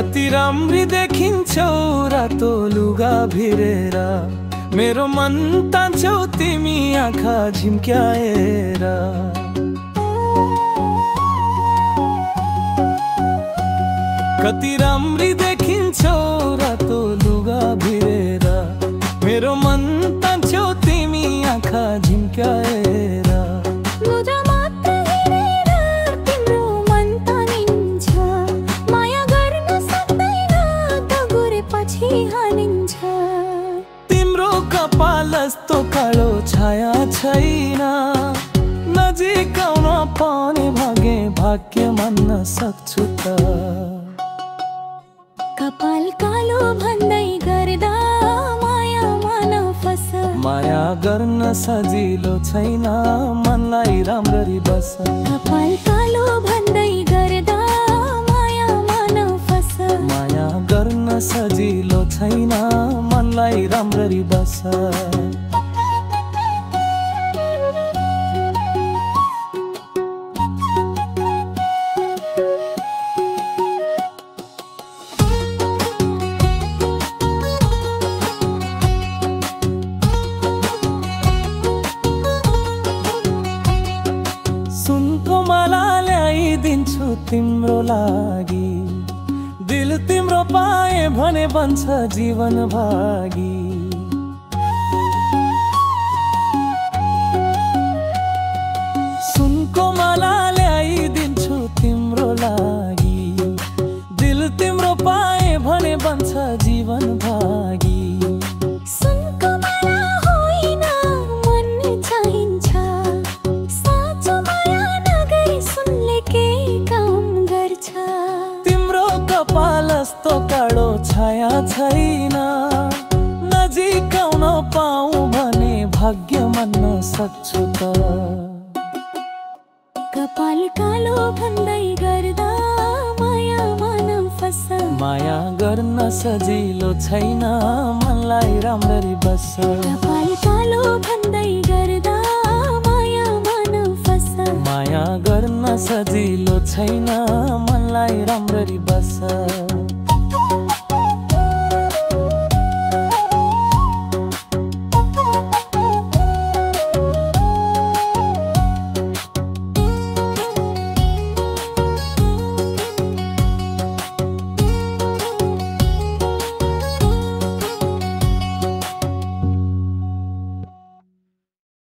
कति राम्री देखिन्छौ रातो लुगा भिरेर, मेरो मन तान्छौ तिमी आँखा झिम्क्याएर। कति राम्री देखिन्छौ रातो लुगा भिरेर, मेरो मन तान्छौ तिमी आँखा झिम्क्याएर। तिम्रो कपाल जस्तो कालो छाया छैन, नजिक आउन पाउने भागे भाग्य मान्न सक्छु त। कपाल कालो भन्दै गर्दा माया मन फस, माया गर्न सजिलो छैन मनलाई राम्ररी बस। कपाल कालो भन्दै गर्दा माया मन फस, माया गर्न सजिलो छैन मनलाई राम्ररी बस। सुनको माला ल्याइदिन्छु तिम्रो लागि, दिल तिम्रो पाए भने बन्छ जीवन भागी। सुनको माला ल्याइदिन्छु तिम्रो लागि, दिल तिम्रो पाए भने बन्छ जीवन भागी। सुनको माला होइन मन चाहिन्छ, साँचो माया नगरी सुनले के काम गर्छ। तिम्रो कपाल जस्तो कालो छाया छैन, नजिक आउन पाऊँ भने भाग्य मान्न सक्छु त। कपाल कालो भन्दै गर्दा माया मन फस, माया गर्न सजिलो छैन मनलाई राम्ररी बस। कपाल कालो भन्दै गर्दा माया मन फस, माया गर्न सजिलो छैन मनलाई राम्ररी बस।